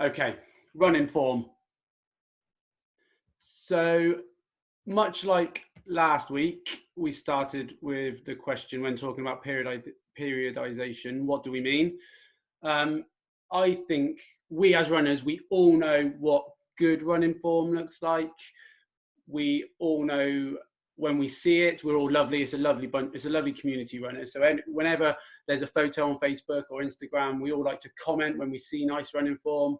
Okay, running form. So much like last week, we started with the question when talking about periodization, what do we mean? Um, I think we as runners, we all know what good running form looks like. We all know when we see it, we're all lovely. It's a lovely bunch. It's a lovely community runner. So whenever there's a photo on Facebook or Instagram, we all like to comment when we see nice running form.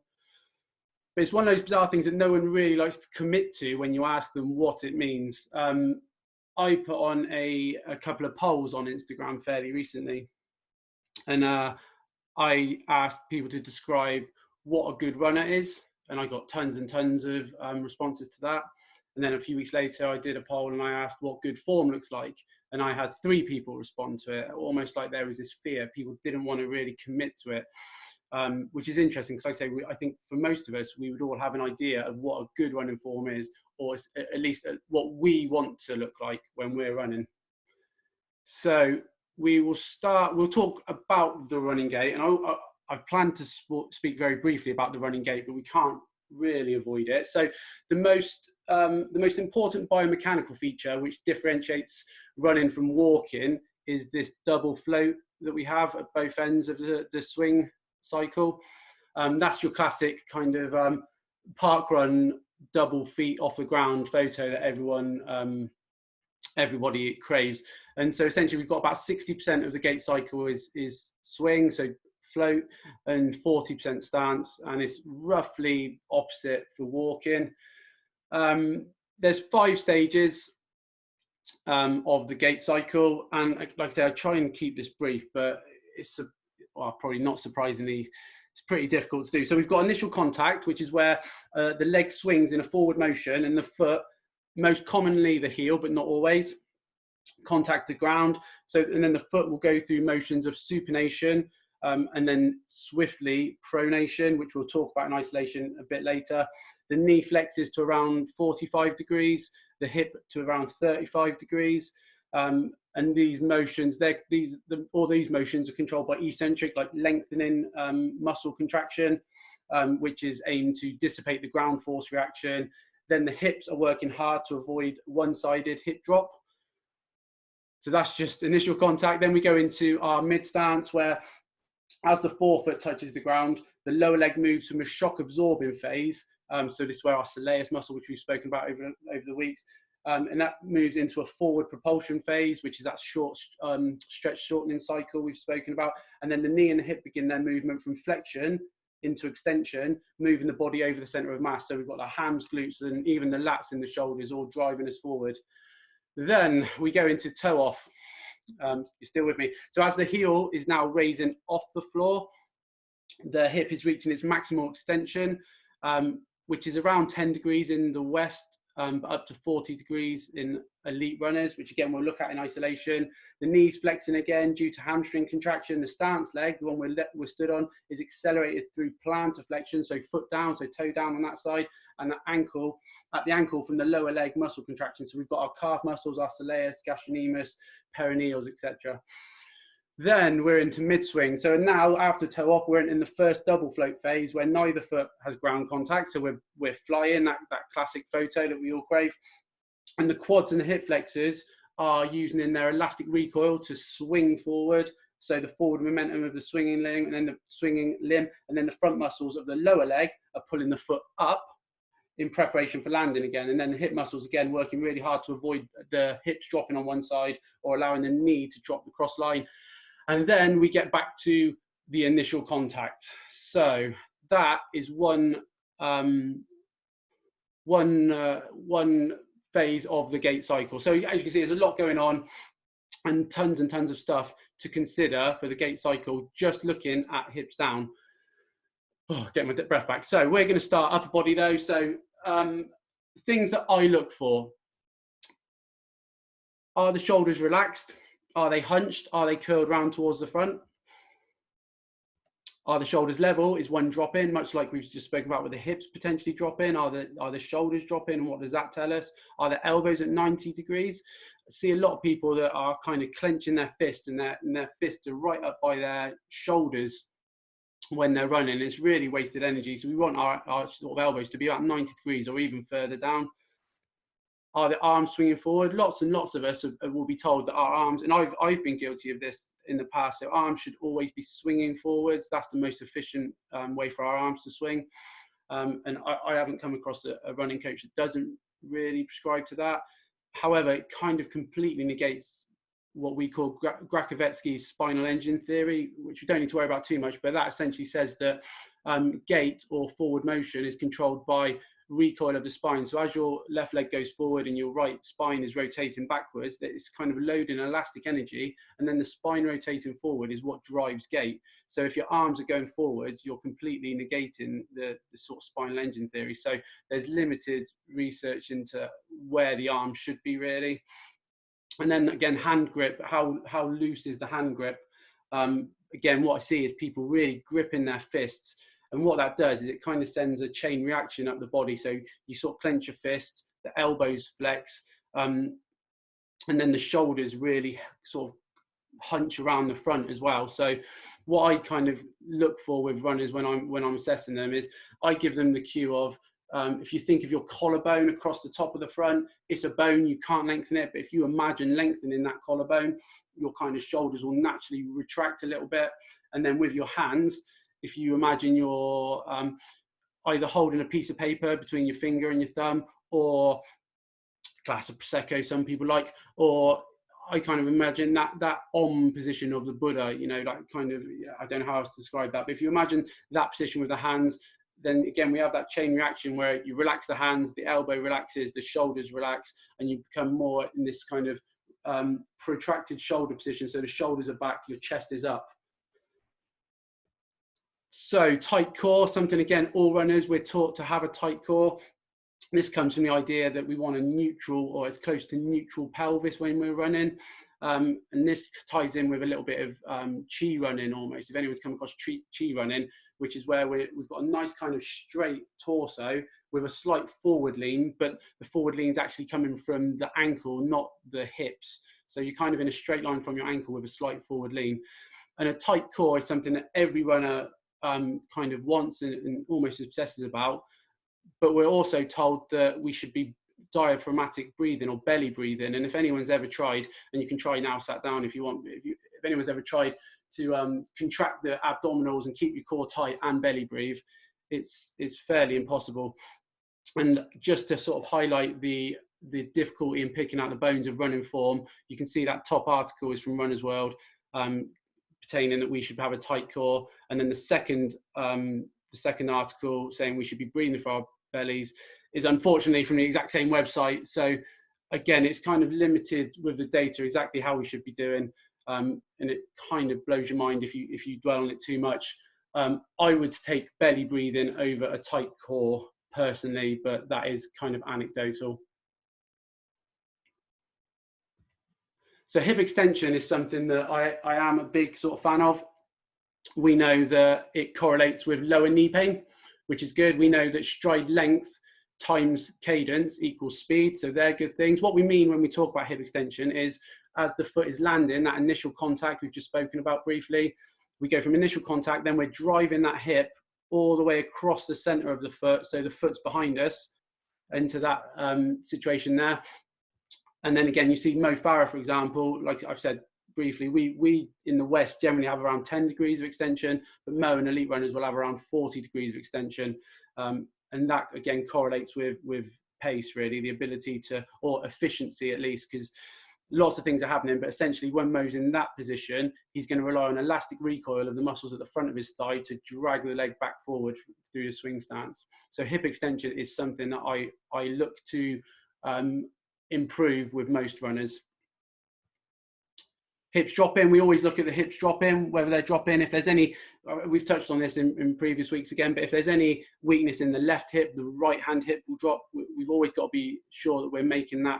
But it's one of those bizarre things that no one really likes to commit to when you ask them what it means. I put on a couple of polls on Instagram fairly recently, and I asked people to describe what a good runner is, and I got tons and tons of responses to that. And then a few weeks later, I did a poll and I asked what good form looks like, and I had 3 people respond to it, almost like there was this fear. People didn't want to really commit to it. Which is interesting because, like I say, I think for most of us, we would all have an idea of what a good running form is, or at least what we want to look like when we're running. So we'll talk about the running gait, and I plan to speak very briefly about the running gait, but we can't really avoid it. So the most important biomechanical feature which differentiates running from walking is this double float that we have at both ends of the swing cycle. That's your classic kind of park run double feet off the ground photo that everybody craves. And so essentially we've got about 60% of the gait cycle is swing, so float, and 40% stance, and it's roughly opposite for walking. There's 5 stages of the gait cycle, and like I say, I try and keep this brief, but it's probably not surprisingly, it's pretty difficult to do. So we've got initial contact, which is where the leg swings in a forward motion and the foot, most commonly the heel, but not always, contact the ground. So, and then the foot will go through motions of supination and then swiftly pronation, which we'll talk about in isolation a bit later. The knee flexes to around 45 degrees, the hip to around 35 degrees. And these motions, all these motions are controlled by eccentric, like lengthening muscle contraction, which is aimed to dissipate the ground force reaction. Then the hips are working hard to avoid one-sided hip drop. So that's just initial contact. Then we go into our mid stance, where as the forefoot touches the ground, the lower leg moves from a shock absorbing phase. So this is where our soleus muscle, which we've spoken about over the weeks, and that moves into a forward propulsion phase, which is that short stretch shortening cycle we've spoken about. And then the knee and the hip begin their movement from flexion into extension, moving the body over the center of mass. So we've got the hams, glutes, and even the lats in the shoulders all driving us forward. Then we go into toe off. You're still with me. So as the heel is now raising off the floor, the hip is reaching its maximal extension, which is around 10 degrees in the West, but up to 40 degrees in elite runners, which again we'll look at in isolation. The knees flexing again due to hamstring contraction. The stance leg, the one we're stood on, is accelerated through plantar flexion, so foot down, so toe down on that side, and the ankle, at the ankle from the lower leg muscle contraction. So we've got our calf muscles, our soleus, gastrocnemius, peroneals, etc. Then we're into mid-swing. So now after toe off, we're in the first double float phase where neither foot has ground contact. So we're flying, that classic photo that we all crave. And the quads and the hip flexors are using in their elastic recoil to swing forward. So the forward momentum of the swinging limb and then the swinging limb, and then the front muscles of the lower leg are pulling the foot up in preparation for landing again. And then the hip muscles again working really hard to avoid the hips dropping on one side or allowing the knee to drop the cross line. And then we get back to the initial contact. So that is one phase of the gait cycle. So as you can see, there's a lot going on and tons of stuff to consider for the gait cycle, just looking at hips down. Oh, get my breath back. So we're going to start upper body though. So things that I look for: are the shoulders relaxed? Are they hunched? Are they curled round towards the front? Are the shoulders level? Is one drop in, much like we've just spoken about with the hips potentially drop in? Are the shoulders drop in? And what does that tell us? Are the elbows at 90 degrees? I see a lot of people that are kind of clenching their fists, and their fists are right up by their shoulders. when they're running. It's really wasted energy. So we want our sort of elbows to be about 90 degrees or even further down. Are the arms swinging forward? Lots and lots of us will be told that our arms, and I've been guilty of this in the past, so arms should always be swinging forwards. That's the most efficient way for our arms to swing. And I haven't come across a running coach that doesn't really prescribe to that. However, it kind of completely negates what we call Grakovetsky's spinal engine theory, which we don't need to worry about too much, but that essentially says that gait or forward motion is controlled by recoil of the spine. So as your left leg goes forward and your right spine is rotating backwards, it's kind of loading elastic energy, and then the spine rotating forward is what drives gait. So if your arms are going forwards, you're completely negating the sort of spinal engine theory. So there's limited research into where the arm should be really. And then again, hand grip, how loose is the hand grip? Again, what I see is people really gripping their fists. And what that does is it kind of sends a chain reaction up the body. So you sort of clench your fists, the elbows flex, and then the shoulders really sort of hunch around the front as well. So what I kind of look for with runners when I'm assessing them is I give them the cue of, if you think of your collarbone across the top of the front, it's a bone, you can't lengthen it. But if you imagine lengthening that collarbone, your kind of shoulders will naturally retract a little bit. And then with your hands, if you imagine you're either holding a piece of paper between your finger and your thumb, or a glass of Prosecco, some people like, or I kind of imagine that Om position of the Buddha, you know, like kind of, I don't know how else to describe that. But if you imagine that position with the hands, then again, we have that chain reaction where you relax the hands, the elbow relaxes, the shoulders relax, and you become more in this kind of protracted shoulder position. So the shoulders are back, your chest is up. So tight core, something again, all runners, we're taught to have a tight core. This comes from the idea that we want a neutral or as close to neutral pelvis when we're running. And this ties in with a little bit of chi running almost. If anyone's come across chi running, which is where we've got a nice kind of straight torso with a slight forward lean, but the forward lean is actually coming from the ankle, not the hips. So you're kind of in a straight line from your ankle with a slight forward lean. And a tight core is something that every runner kind of wants and almost obsesses about. But we're also told that we should be diaphragmatic breathing or belly breathing. And if anyone's ever tried, and you can try now sat down if you want, if anyone's ever tried to contract the abdominals and keep your core tight and belly breathe, it's fairly impossible. And just to sort of highlight the difficulty in picking out the bones of running form, you can see that top article is from Runner's World, pertaining that we should have a tight core. And then the second article saying we should be breathing for our bellies is unfortunately from the exact same website. So again, it's kind of limited with the data exactly how we should be doing, and it kind of blows your mind if you dwell on it too much. I would take belly breathing over a tight core personally, but that is kind of anecdotal. So hip extension is something that I am a big sort of fan of. We know that it correlates with lower knee pain, which is good. We know that stride length times cadence equals speed. So they're good things. What we mean when we talk about hip extension is as the foot is landing, that initial contact we've just spoken about briefly, we go from initial contact, then we're driving that hip all the way across the center of the foot. So the foot's behind us into that situation there. And then again, you see Mo Farah, for example, like I've said briefly, we in the West generally have around 10 degrees of extension, but Mo and elite runners will have around 40 degrees of extension. And that again correlates with pace, really, the ability to, or efficiency at least, because lots of things are happening, but essentially when Mo's in that position, he's going to rely on elastic recoil of the muscles at the front of his thigh to drag the leg back forward through the swing stance. So hip extension is something that I look to improve with most runners. Hips drop in, we always look at the hips drop in, whether they're drop in, if there's any, we've touched on this in previous weeks again, but if there's any weakness in the left hip, the right hand hip will drop. We've always got to be sure that we're making that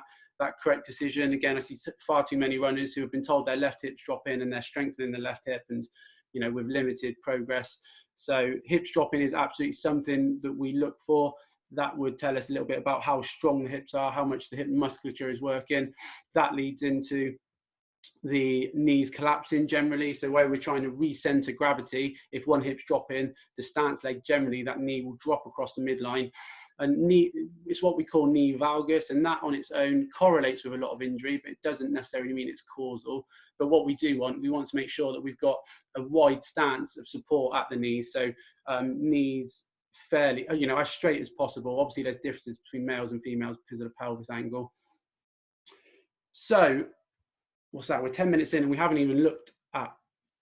correct decision. Again, I see far too many runners who have been told their left hips drop in and they're strengthening the left hip, and you know, with limited progress. So hips drop in is absolutely something that we look for. That would tell us a little bit about how strong the hips are, how much the hip musculature is working. That leads into the knees collapsing generally. So where we're trying to recenter gravity, if one hip's dropping, the stance leg, generally that knee will drop across the midline. And knee, it's what we call knee valgus, and that on its own correlates with a lot of injury, but it doesn't necessarily mean it's causal. But what we do want, we want to make sure that we've got a wide stance of support at the knees. So knees fairly, you know, as straight as possible. Obviously there's differences between males and females because of the pelvis angle. So what's that? We're 10 minutes in and we haven't even looked at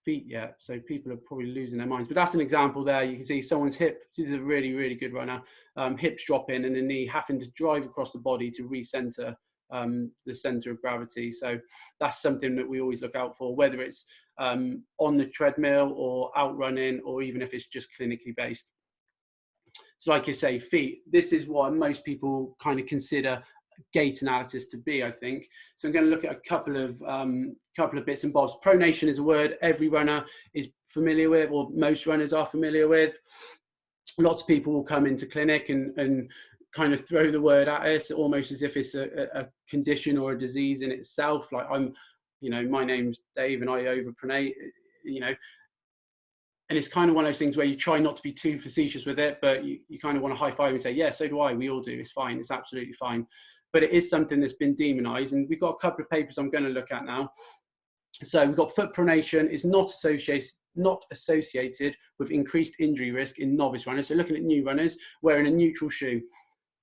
feet yet, so people are probably losing their minds. But that's an example there. You can see someone's hip, this is a really, really good runner, hips drop in and the knee having to drive across the body to recenter the center of gravity. So that's something that we always look out for, whether it's on the treadmill or out running, or even if it's just clinically based. So like you say, feet, this is what most people kind of consider gait analysis to be, I think. So I'm going to look at a couple of bits and bobs. Pronation is a word every runner is familiar with, or most runners are familiar with. Lots of people will come into clinic and kind of throw the word at us almost as if it's a condition or a disease in itself. Like you know, my name's Dave and I overpronate, you know. And it's kind of one of those things where you try not to be too facetious with it, but you kind of want to high five and say, yeah, so do I, we all do, it's fine, it's absolutely fine. But it is something that's been demonized, and we've got a couple of papers I'm going to look at now. So we've got foot pronation is not associated with increased injury risk in novice runners. So looking at new runners wearing a neutral shoe.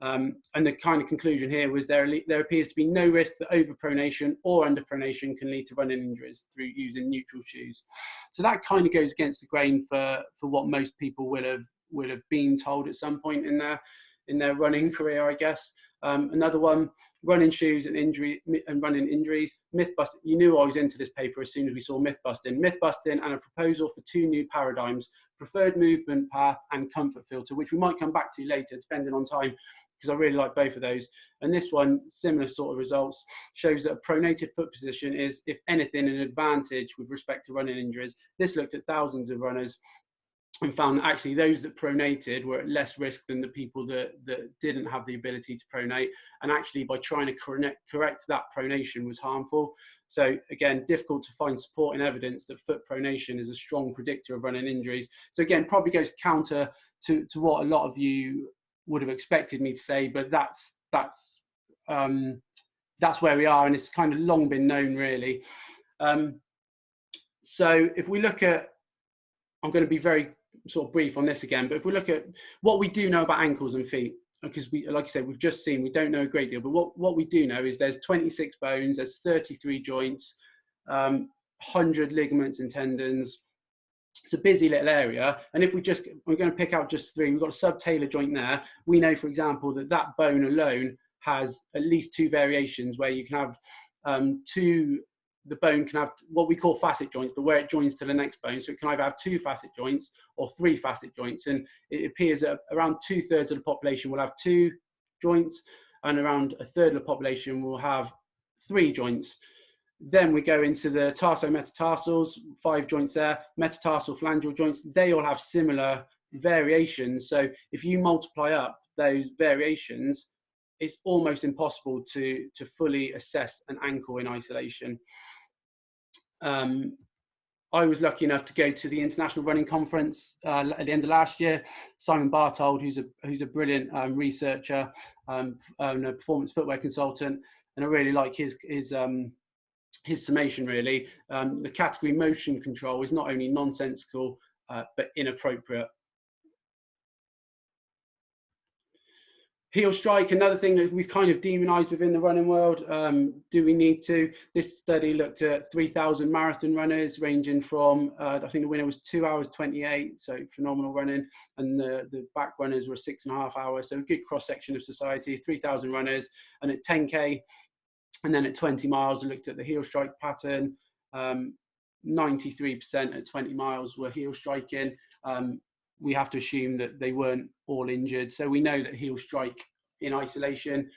And the kind of conclusion here was there appears to be no risk that overpronation or underpronation can lead to running injuries through using neutral shoes. So that kind of goes against the grain for what most people will have been told at some point in their running career, I guess. Another one, running shoes and running injuries. Myth busting. You knew I was into this paper as soon as we saw myth busting. Myth busting and a proposal for 2 new paradigms: preferred movement path and comfort filter, which we might come back to later, depending on time, because I really like both of those. And this one, similar sort of results, shows that a pronated foot position is, if anything, an advantage with respect to running injuries. This looked at thousands of runners and found that actually those that pronated were at less risk than the people that didn't have the ability to pronate. And actually by trying to correct that pronation was harmful. So again, difficult to find supporting evidence that foot pronation is a strong predictor of running injuries. So again, probably goes counter to what a lot of you would have expected me to say, but that's where we are, and it's kind of long been known, really. So if we look at, I'm going to be very sort of brief on this again, but if we look at what we do know about ankles and feet, because we, like I said, we've just seen, we don't know a great deal, but what we do know is there's 26 bones, there's 33 joints, 100 ligaments and tendons. It's a busy little area, and if we're going to pick out just 3. We've got a subtalar joint there. We know, for example, that bone alone has at least 2 variations where you can have the bone can have what we call facet joints, but where it joins to the next bone. So it can either have 2 facet joints or 3 facet joints, and it appears that around 2/3 of the population will have 2 joints, and around 1/3 of the population will have 3 joints. Then we go into the tarsometatarsals, 5 joints there, metatarsal phalangeal joints. They all have similar variations. So if you multiply up those variations, it's almost impossible to fully assess an ankle in isolation. I was lucky enough to go to the International Running Conference at the end of last year. Simon Bartold, who's a brilliant researcher and a performance footwear consultant, and I really like his summation, really. The category motion control is not only nonsensical, but inappropriate. Heel strike, another thing that we've kind of demonized within the running world. Do we need to? This study looked at 3,000 marathon runners ranging from, I think the winner was 2 hours 28, so phenomenal running, and the back runners were 6.5 hours, so a good cross-section of society, 3,000 runners. And at 10K, and then at 20 miles, I looked at the heel strike pattern. 93% at 20 miles were heel striking. We have to assume that they weren't all injured. So we know that heel strike in isolation,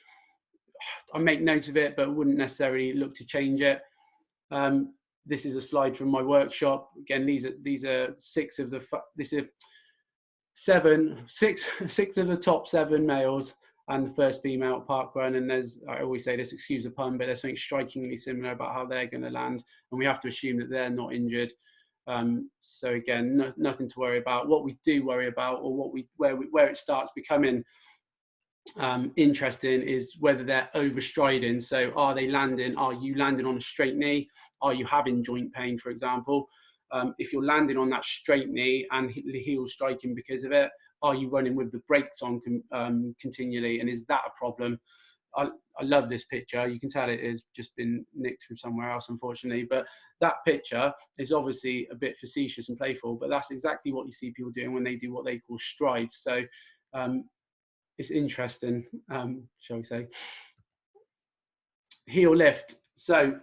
I make note of it, but wouldn't necessarily look to change it. This is a slide from my workshop. Again, these are 6 of the top 7 males and the first female park run. And I always say this, excuse the pun, but there's something strikingly similar about how they're going to land, and we have to assume that they're not injured. So again, nothing to worry about. What we do worry about, or where it starts becoming interesting, is whether they're overstriding. So are you landing on a straight knee? Are you having joint pain, for example? If you're landing on that straight knee and the heel striking because of it, are you running with the brakes on continually? And is that a problem? I love this picture. You can tell it has just been nicked from somewhere else, unfortunately. But that picture is obviously a bit facetious and playful, but that's exactly what you see people doing when they do what they call strides. So it's interesting, shall we say. Heel lift. So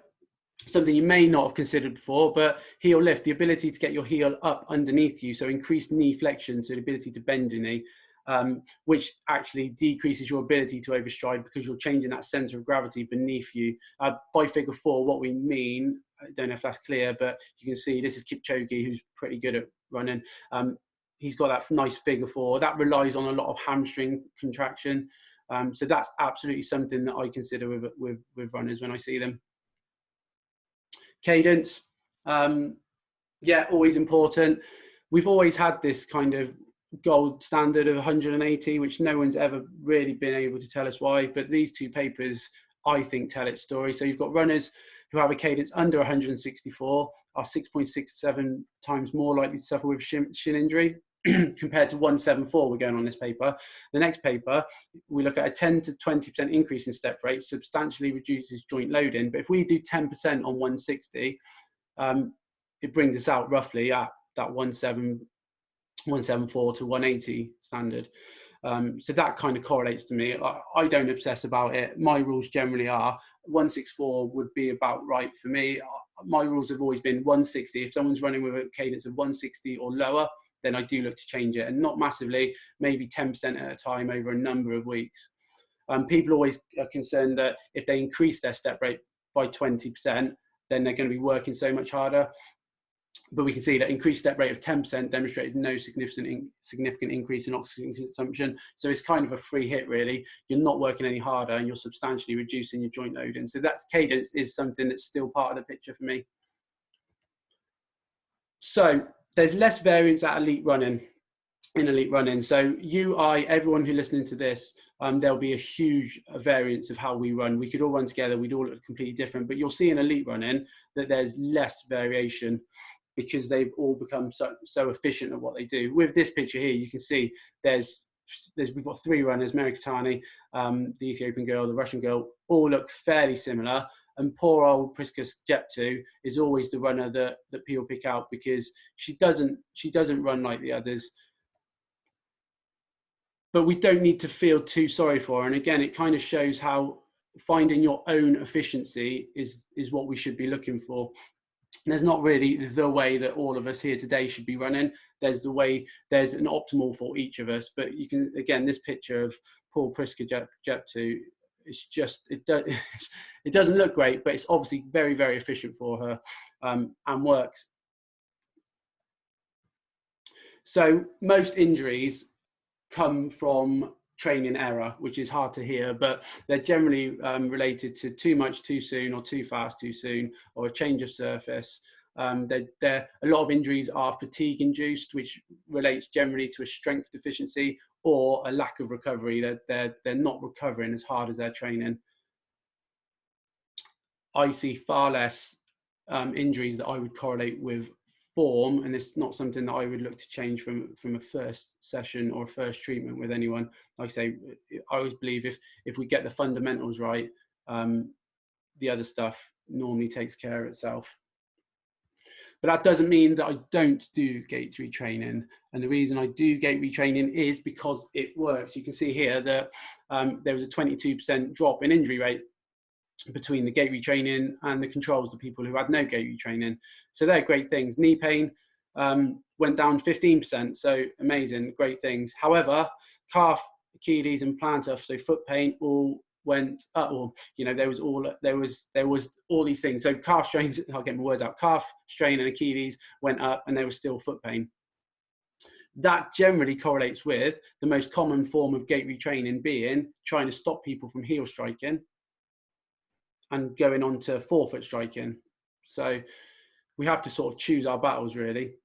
something you may not have considered before, but heel lift, the ability to get your heel up underneath you. So increased knee flexion, so the ability to bend your knee, which actually decreases your ability to overstride because you're changing that center of gravity beneath you. By figure 4, what we mean, I don't know if that's clear, but you can see this is Kipchoge, who's pretty good at running. He's got that nice figure 4 that relies on a lot of hamstring contraction. So that's absolutely something that I consider with runners when I see them. Cadence, yeah, always important. We've always had this kind of gold standard of 180, which no one's ever really been able to tell us why, but these two papers, I think, tell its story. So you've got runners who have a cadence under 164 are 6.67 times more likely to suffer with shin injury compared to 174 we're going on this paper. The next paper, we look at a 10 to 20% increase in step rate, substantially reduces joint loading. But if we do 10% on 160, it brings us out roughly at that 174 to 180 standard. So that kind of correlates to me. I don't obsess about it. My rules generally are 164 would be about right for me. My rules have always been 160. If someone's running with a cadence of 160 or lower, then I do look to change it, and not massively, maybe 10% at a time over a number of weeks. People always are concerned that if they increase their step rate by 20%, then they're going to be working so much harder. But we can see that increased step rate of 10% demonstrated no significant increase in oxygen consumption. So it's kind of a free hit, really. You're not working any harder, and you're substantially reducing your joint loading. So that cadence is something that's still part of the picture for me. So there's less variance at elite running. So everyone who's listening to this, there'll be a huge variance of how we run. We could all run together, we'd all look completely different, but you'll see in elite running that there's less variation because they've all become so efficient at what they do. With this picture here, you can see we've got 3 runners, Mary Keitany, the Ethiopian girl, the Russian girl, all look fairly similar. And poor old Priska Jeptu is always the runner that people pick out because she doesn't run like the others. But we don't need to feel too sorry for her. And again, it kind of shows how finding your own efficiency is what we should be looking for. And there's not really the way that all of us here today should be running. There's an optimal for each of us. But you can, again, this picture of poor Priska Jeptu, it doesn't look great, but it's obviously very, very efficient for her and works. So most injuries come from training error, which is hard to hear, but they're generally related to too much too soon, or too fast too soon, or a change of surface. A lot of injuries are fatigue induced, which relates generally to a strength deficiency or a lack of recovery. They're not recovering as hard as they're training. I see far less injuries that I would correlate with form, and it's not something that I would look to change from a first session or a first treatment with anyone. Like I say, I always believe if we get the fundamentals right, the other stuff normally takes care of itself. But that doesn't mean that I don't do gait retraining. And the reason I do gait retraining is because it works. You can see here that there was a 22% drop in injury rate between the gait retraining and the controls, the people who had no gait retraining. So they're great things. Knee pain went down 15%. So amazing, great things. However, calf, Achilles and plantar, so foot pain, all went up, or there was all these things. So calf strains, I'll get my words out, calf strain and Achilles went up, and there was still foot pain. That generally correlates with the most common form of gait retraining being trying to stop people from heel striking and going on to forefoot striking. So we have to sort of choose our battles, really.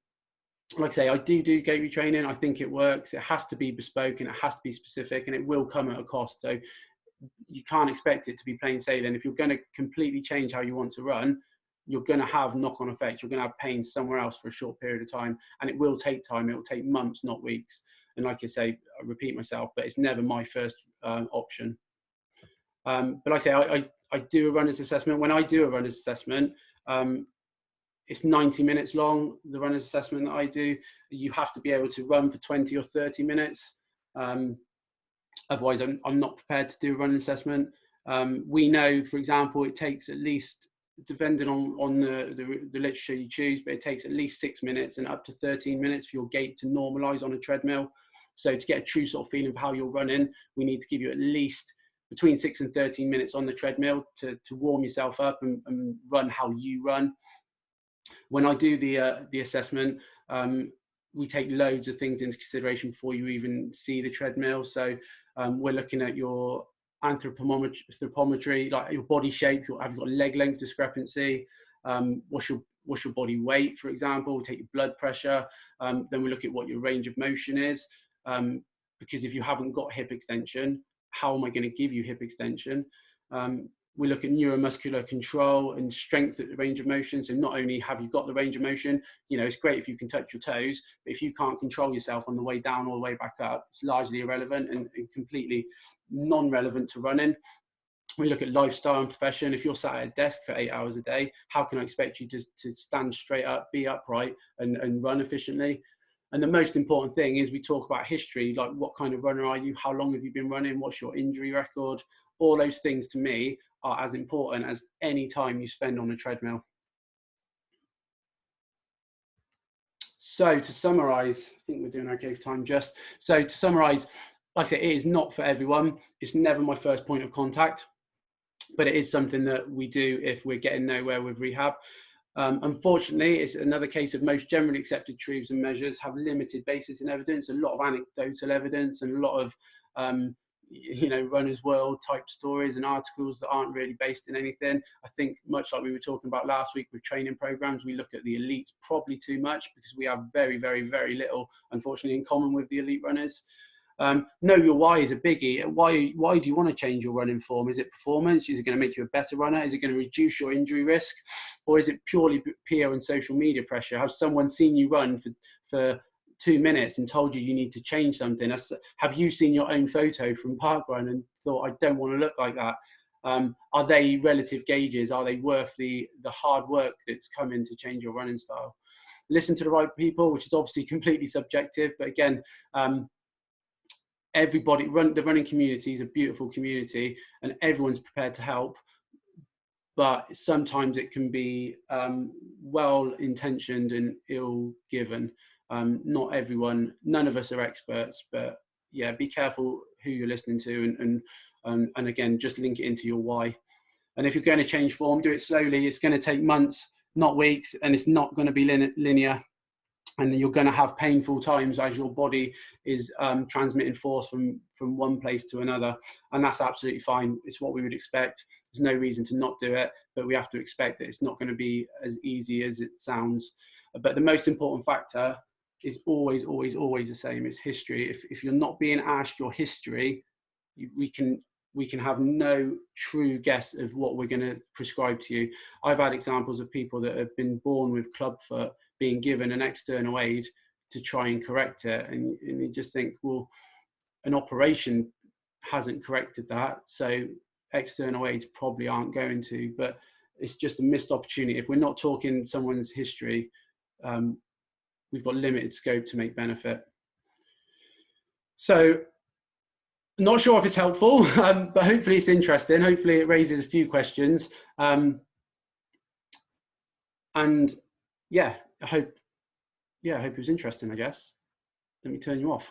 Like I say, I do gait retraining. I think it works. It has to be bespoke and it has to be specific, and it will come at a cost. So you can't expect it to be plain sailing. If you're going to completely change how you want to run, you're going to have knock-on effects. You're going to have pain somewhere else for a short period of time, and it will take time. It will take months, not weeks. And like I say, I repeat myself, but it's never my first option. But like I say, I do a runner's assessment. When I do a runner's assessment, it's 90 minutes long, the runner's assessment that I do. You have to be able to run for 20 or 30 minutes. Otherwise, I'm not prepared to do a running assessment. We know, for example, it takes at least, depending on the literature you choose, but it takes at least 6 minutes and up to 13 minutes for your gait to normalise on a treadmill. So to get a true sort of feeling of how you're running, we need to give you at least between 6 and 13 minutes on the treadmill to warm yourself up and run how you run. When I do the assessment, we take loads of things into consideration before you even see the treadmill. So we're looking at your anthropometry, like your body shape. Have you got leg length discrepancy? What's your body weight, for example? We take your blood pressure. Then we look at what your range of motion is. Because if you haven't got hip extension, how am I going to give you hip extension? We look at neuromuscular control and strength at the range of motion. So not only have you got the range of motion, you know, it's great if you can touch your toes, but if you can't control yourself on the way down or the way back up, it's largely irrelevant and completely non-relevant to running. We look at lifestyle and profession. If you're sat at a desk for 8 hours a day, how can I expect you to stand straight up, be upright and run efficiently? And the most important thing is we talk about history, like what kind of runner are you? How long have you been running? What's your injury record? All those things to me are as important as any time you spend on a treadmill. So to summarize, I think we're doing okay for time just. So to summarize, like I said, it is not for everyone. It's never my first point of contact, but it is something that we do if we're getting nowhere with rehab. Unfortunately, it's another case of most generally accepted truths and measures have limited basis in evidence, a lot of anecdotal evidence and a lot of runner's world type stories and articles that aren't really based in anything. I think much like we were talking about last week with training programs, we look at the elites probably too much because we have very, very, very little, unfortunately, in common with the elite runners. Know your why is a biggie. Why do you want to change your running form? Is it performance? Is it going to make you a better runner? Is it going to reduce your injury risk? Or is it purely peer and social media pressure? Has someone seen you run for 2 minutes and told you need to change something? Have you seen your own photo from parkrun and thought, I don't want to look like that? Are they relative gauges? Are they worth the hard work that's come in to change your running style? Listen to the right people, which is obviously completely subjective, but again, the running community is a beautiful community and everyone's prepared to help, but sometimes it can be well-intentioned and ill-given. Not everyone, none of us are experts, but yeah, be careful who you're listening to and again, just link it into your why. And if you're going to change form, do it slowly. It's going to take months, not weeks, and it's not going to be linear. And you're going to have painful times as your body is transmitting force from one place to another. And that's absolutely fine. It's what we would expect. There's no reason to not do it, but we have to expect that it's not going to be as easy as it sounds. But the most important factor is always, always, always the same. It's history. If you're not being asked your history, we can have no true guess of what we're going to prescribe to you. I've had examples of people that have been born with clubfoot being given an external aid to try and correct it. And you just think, well, an operation hasn't corrected that. So external aids probably aren't going to, but it's just a missed opportunity. If we're not talking someone's history, we've got limited scope to make benefit. So not sure if it's helpful, but hopefully it's interesting. Hopefully it raises a few questions. And yeah, I hope it was interesting, I guess. Let me turn you off.